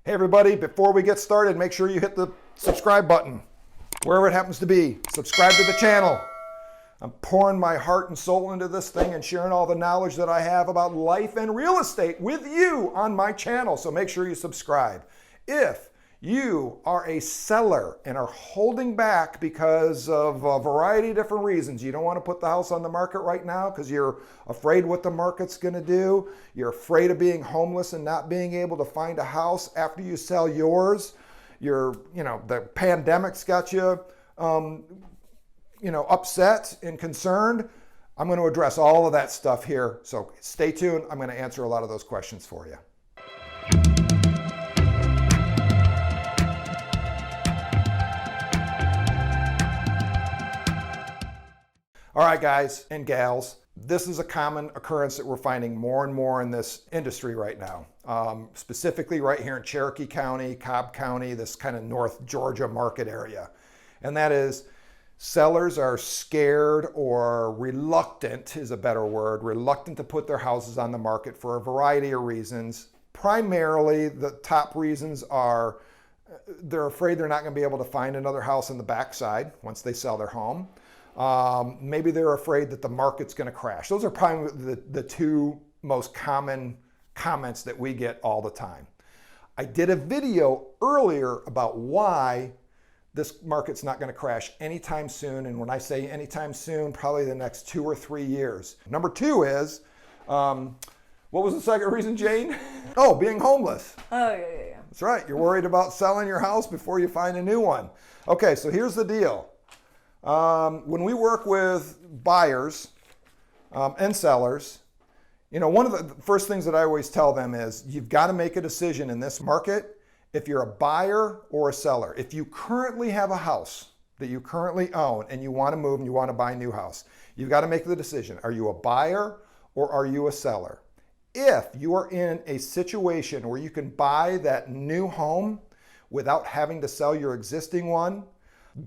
Hey everybody, before we get started, make sure you hit the subscribe button, wherever it happens to be. Subscribe to the channel. I'm pouring my heart and soul into this thing and sharing all the knowledge that I have about life and real estate with you on my channel, so make sure you subscribe. If you are a seller and are holding back because of a variety of different reasons, you don't want to put the house on the market right now because you're afraid what the market's going to do, you're afraid of being homeless and not being able to find a house after you sell yours, the pandemic's got you, upset and concerned, I'm going to address all of that stuff here. So stay tuned. I'm going to answer a lot of those questions for you. All right, guys and gals, this is a common occurrence that we're finding more and more in this industry right now, specifically right here in Cherokee County, Cobb County, this kind of North Georgia market area. And that is sellers are scared or reluctant is a better word, reluctant to put their houses on the market for a variety of reasons. Primarily, the top reasons are they're afraid they're not going to be able to find another house on the backside once they sell their home. Maybe they're afraid that the market's going to crash. Those are probably the two most common comments that we get all the time. I did a video earlier about why this market's not going to crash anytime soon. And when I say anytime soon, probably the next 2 or 3 years. Number two is, what was the second reason, Jane? Oh, being homeless. Oh, yeah. That's right. You're worried about selling your house before you find a new one. Okay, so here's the deal. When we work with buyers and sellers, one of the first things that I always tell them is you've got to make a decision in this market if you're a buyer or a seller. If you currently have a house that you currently own and you want to move and you want to buy a new house, you've got to make the decision. Are you a buyer or are you a seller? If you are in a situation where you can buy that new home without having to sell your existing one,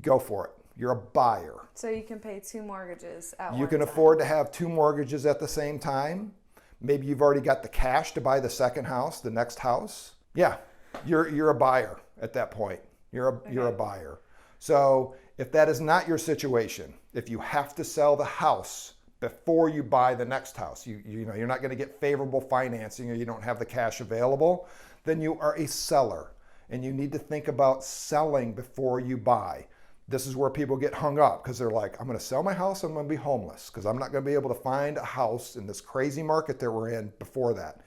go for it. You're a buyer. So you can pay 2 mortgages at one You can time. afford to have 2 mortgages at the same time. Maybe you've already got the cash to buy the second house, the next house. Yeah, you're a buyer at that point. You're a buyer. So if that is not your situation, if you have to sell the house before you buy the next house, you're not going to get favorable financing or you don't have the cash available, then you are a seller and you need to think about selling before you buy. This is where people get hung up because they're like, I'm going to sell my house, I'm going to be homeless because I'm not going to be able to find a house in this crazy market that we're in before that.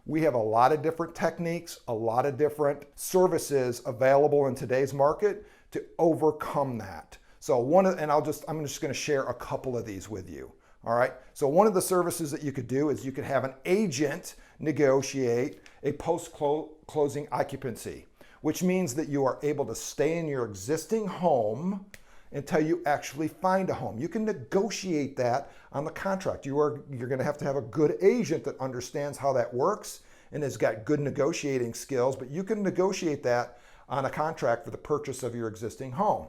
We have a lot of different techniques, a lot of different services available in today's market to overcome that. So I'm just going to share a couple of these with you. All right. So one of the services that you could do is you could have an agent negotiate a post-closing occupancy, which means that you are able to stay in your existing home until you actually find a home. You can negotiate that on the contract. You're going to have a good agent that understands how that works and has got good negotiating skills, but you can negotiate that on a contract for the purchase of your existing home.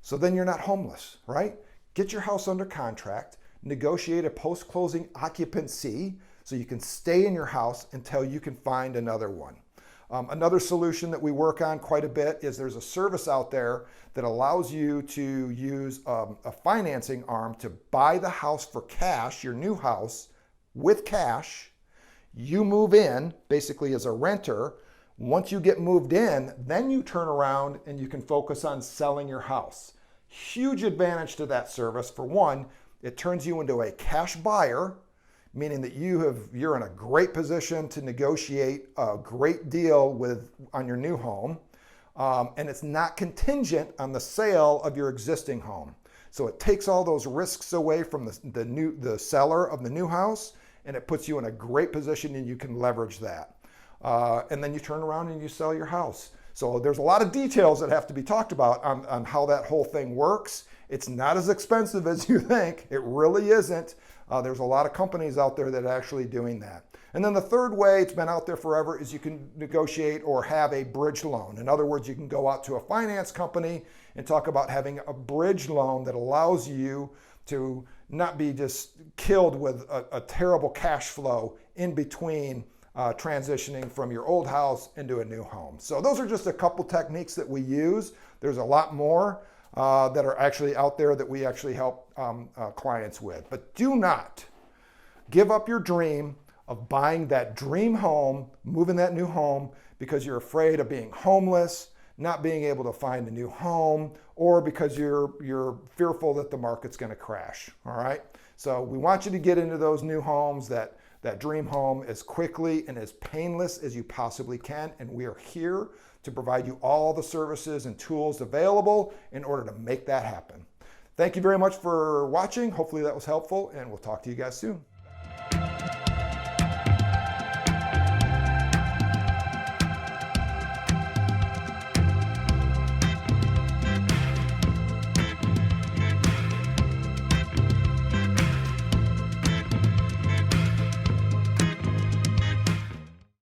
So then you're not homeless, right? Get your house under contract, negotiate a post-closing occupancy so you can stay in your house until you can find another one. Another solution that we work on quite a bit is there's a service out there that allows you to use a financing arm to buy the house for cash, your new house, with cash. You move in basically as a renter. Once you get moved in, then you turn around and you can focus on selling your house. Huge advantage to that service. For one, it turns you into a cash buyer, meaning that you're in a great position to negotiate a great deal on your new home, and it's not contingent on the sale of your existing home. So it takes all those risks away from the seller of the new house, and it puts you in a great position, and you can leverage that. And then you turn around and you sell your house. So there's a lot of details that have to be talked about on how that whole thing works. It's not as expensive as you think. It really isn't. There's a lot of companies out there that are actually doing that. And then the third way, it's been out there forever, is you can negotiate or have a bridge loan. In other words, you can go out to a finance company and talk about having a bridge loan that allows you to not be just killed with a terrible cash flow in between transitioning from your old house into a new home. So those are just a couple techniques that we use. There's a lot more that are actually out there that we actually help clients with. But do not give up your dream of buying that dream home, moving that new home, because you're afraid of being homeless, not being able to find a new home, or because you're fearful that the market's going to crash. All right. So we want you to get into those new homes, that dream home, as quickly and as painless as you possibly can. And we are here to provide you all the services and tools available in order to make that happen. Thank you very much for watching. Hopefully that was helpful, and we'll talk to you guys soon.